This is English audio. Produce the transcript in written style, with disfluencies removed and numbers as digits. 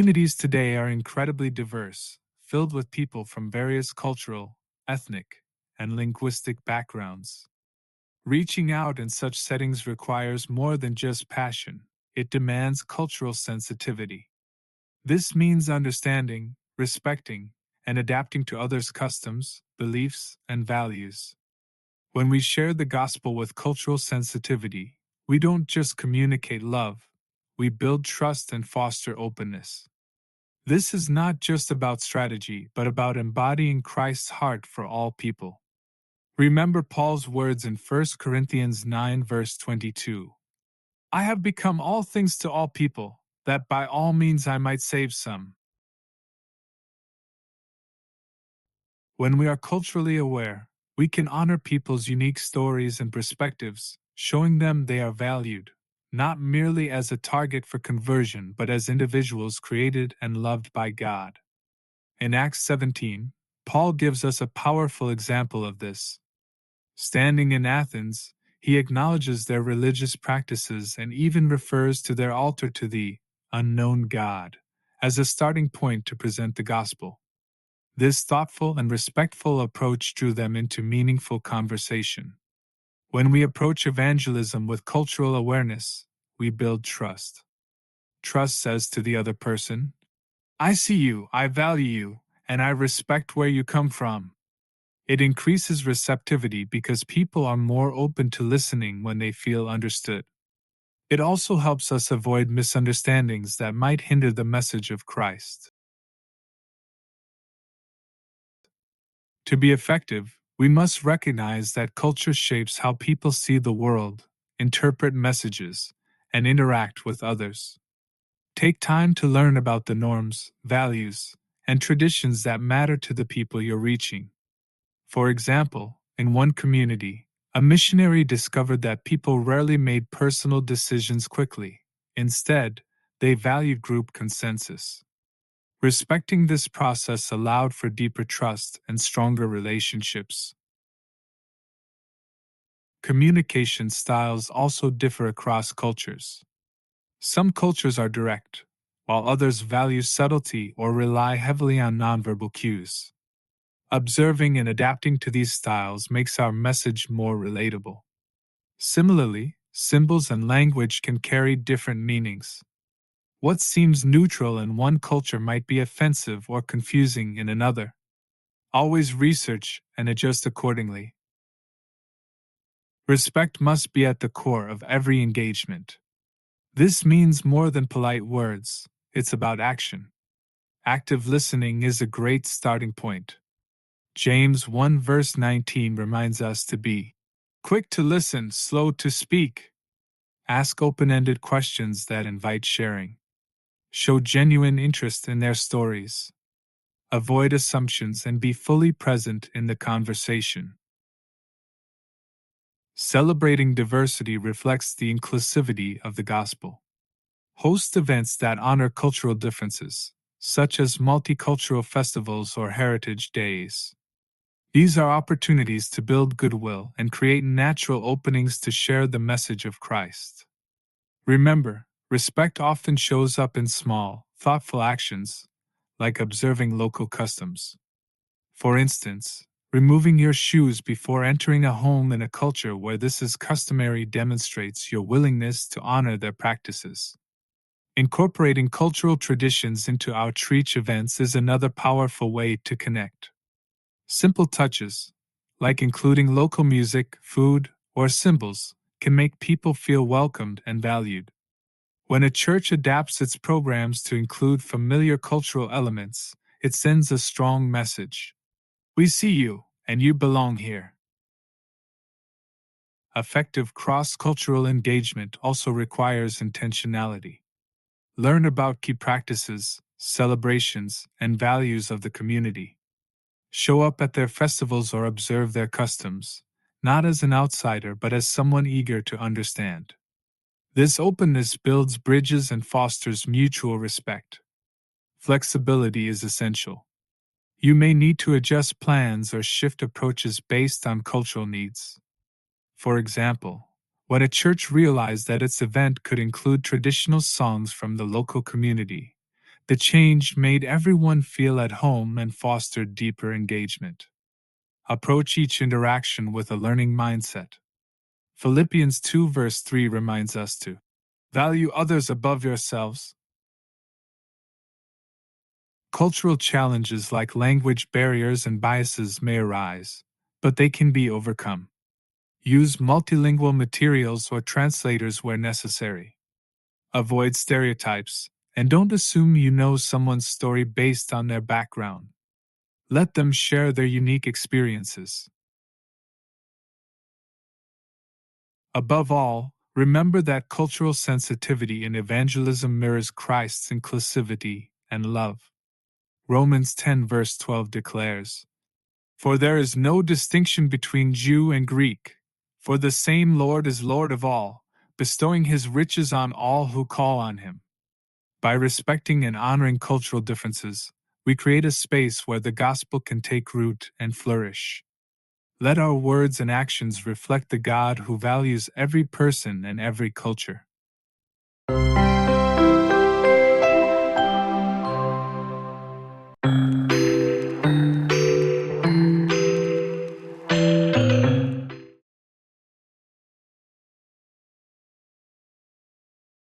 Communities today are incredibly diverse, filled with people from various cultural, ethnic, and linguistic backgrounds. Reaching out in such settings requires more than just passion, it demands cultural sensitivity. This means understanding, respecting, and adapting to others' customs, beliefs, and values. When we share the gospel with cultural sensitivity, we don't just communicate love, we build trust and foster openness. This is not just about strategy, but about embodying Christ's heart for all people. Remember Paul's words in 1 Corinthians 9 verse 22. I have become all things to all people, that by all means I might save some. When we are culturally aware, we can honor people's unique stories and perspectives, showing them they are valued, not merely as a target for conversion but as individuals created and loved by God. In Acts 17, Paul gives us a powerful example of this. Standing in Athens, he acknowledges their religious practices and even refers to their altar to the unknown God as a starting point to present the gospel. This thoughtful and respectful approach drew them into meaningful conversation. When we approach evangelism with cultural awareness, we build trust. Trust says to the other person, I see you, I value you, and I respect where you come from. It increases receptivity because people are more open to listening when they feel understood. It also helps us avoid misunderstandings that might hinder the message of Christ. To be effective, we must recognize that culture shapes how people see the world, interpret messages, and interact with others. Take time to learn about the norms, values, and traditions that matter to the people you're reaching. For example, in one community, a missionary discovered that people rarely made personal decisions quickly. Instead, they valued group consensus. Respecting this process allowed for deeper trust and stronger relationships. Communication styles also differ across cultures. Some cultures are direct, while others value subtlety or rely heavily on nonverbal cues. Observing and adapting to these styles makes our message more relatable. Similarly, symbols and language can carry different meanings. What seems neutral in one culture might be offensive or confusing in another. Always research and adjust accordingly. Respect must be at the core of every engagement. This means more than polite words, it's about action. Active listening is a great starting point. James 1 verse 19 reminds us to be quick to listen, slow to speak. Ask open-ended questions that invite sharing. Show genuine interest in their stories. Avoid assumptions and be fully present in the conversation. Celebrating diversity reflects the inclusivity of the gospel. Host events that honor cultural differences, such as multicultural festivals or heritage days. These are opportunities to build goodwill and create natural openings to share the message of Christ. Remember, respect often shows up in small, thoughtful actions, like observing local customs. For instance, removing your shoes before entering a home in a culture where this is customary demonstrates your willingness to honor their practices. Incorporating cultural traditions into outreach events is another powerful way to connect. Simple touches, like including local music, food, or symbols, can make people feel welcomed and valued. When a church adapts its programs to include familiar cultural elements, it sends a strong message. We see you, and you belong here. Effective cross-cultural engagement also requires intentionality. Learn about key practices, celebrations, and values of the community. Show up at their festivals or observe their customs, not as an outsider but as someone eager to understand. This openness builds bridges and fosters mutual respect. Flexibility is essential. You may need to adjust plans or shift approaches based on cultural needs. For example, when a church realized that its event could include traditional songs from the local community, The change made everyone feel at home and fostered deeper engagement. Approach each interaction with a learning mindset. Philippians 2 verse 3 reminds us to value others above yourselves. Cultural challenges like language barriers and biases may arise, but they can be overcome. Use multilingual materials or translators where necessary. Avoid stereotypes, and don't assume you know someone's story based on their background. Let them share their unique experiences. Above all, remember that cultural sensitivity in evangelism mirrors Christ's inclusivity and love. Romans 10 verse 12 declares, "For there is no distinction between Jew and Greek, for the same Lord is Lord of all, bestowing his riches on all who call on him." By respecting and honoring cultural differences, we create a space where the gospel can take root and flourish. Let our words and actions reflect the God who values every person and every culture.